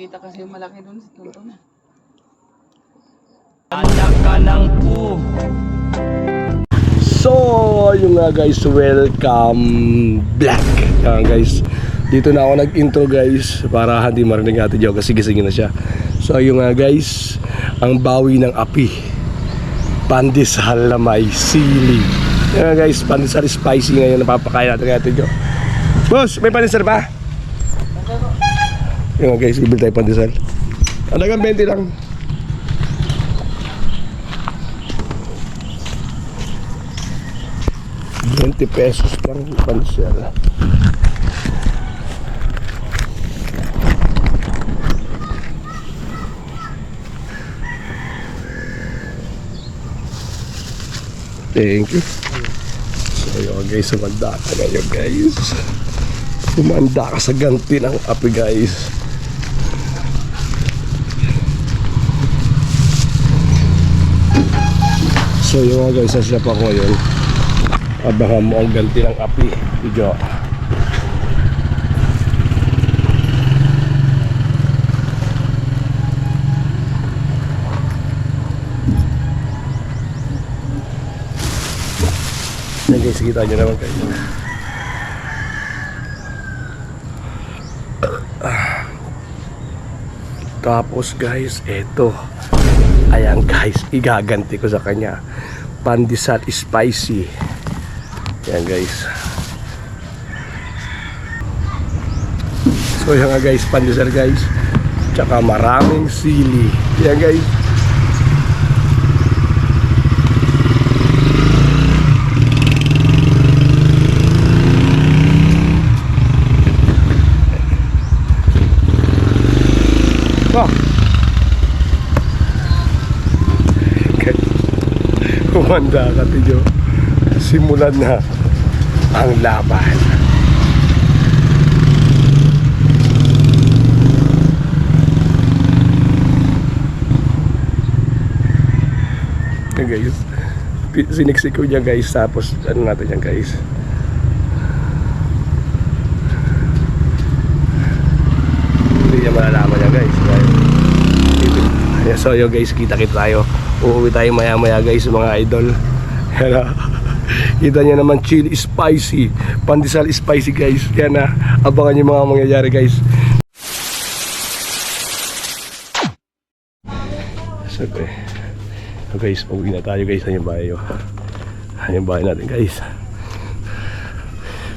Kita kasi malaki dun sa tunto na. Anak ka ng po. So, yun nga guys, welcome back. Guys, dito na ako nag-intro guys para hindi marinig natin yung kasi gisingin na siya. So, yun nga guys, ang bawi ng api. Pandesal na may sili. Yun nga guys, pandesal spicy ngayon napapakain natin yung. Boss, may pandesal ba? Yun nga guys, bibili tayo pandesal. Halagang 20 lang. ₱20 lang pandesal. Thank you. So yun guys, sumanda ka ngayon guys. Sumanda ka sa ganti ng api guys. So yun guys, nasilap ako ngayon. Abangan mo ang ganti ng api. Video. Yan guys, kita nyo naman kayo. Tapos guys, eto. Ayan guys, igaganti ko sa kanya. Pandesal spicy. Yan guys. So yan nga guys, pandesal guys. Tsaka maraming sili. Yan guys. Kumanda ka tiyo. Simulan na ang laban. Yan guys, siniksik ko niya guys. Tapos ano natin yan guys, hindi niya malalaman yan guys. So yun guys, kita-kita tayo. Uuwi tayo maya-maya guys mga idol. Kita nyo naman, chili spicy, pandesal spicy guys. Yan na, abangan nyo mga mangyayari guys. So guys, pauwi na tayo guys. Yan yung bahay yun. Yan yung bahay natin guys.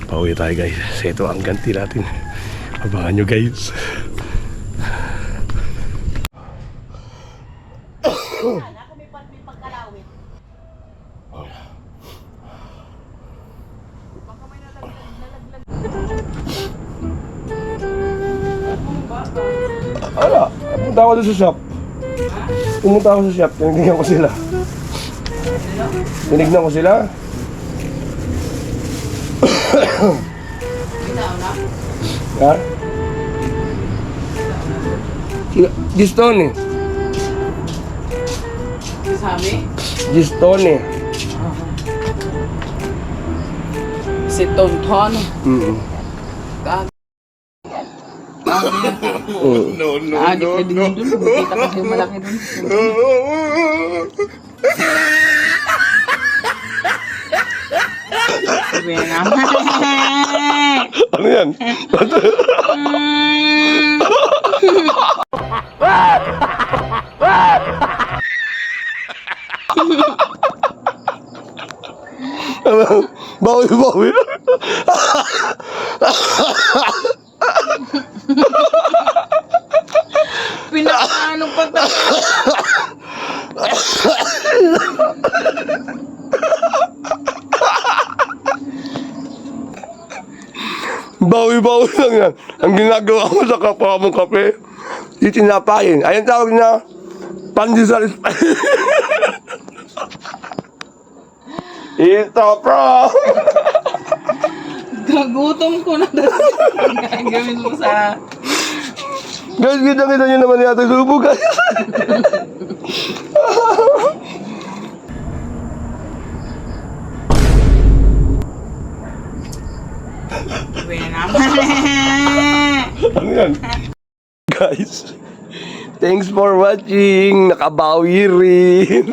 Pauwi tayo guys. So ito ang ganti natin. Abangan nyo guys. Ala, pumunta ako doon sa shop. Pumunta ako sa shop, tinignan ko sila. Tinignan ko sila. Ha? Gistone. Sabi? Gistone. Si Tonton. No. Adik na din dun. Kita kasi malaki dun sa tunto. Sabi naman. Ano yan? Bawi. Pinakaanong pagtapos. Bawi lang yan. Ang ginagawa mo sa kapwa mong kape, itinapahin. Ayan tawag na pandesal spicy. Ito bro. Gagutom ko na dahil gagawin mo sa... Guys, kita nyo naman yata subo guys. Sabi naman. Ano yan? guys. Thanks for watching. Nakabawi rin.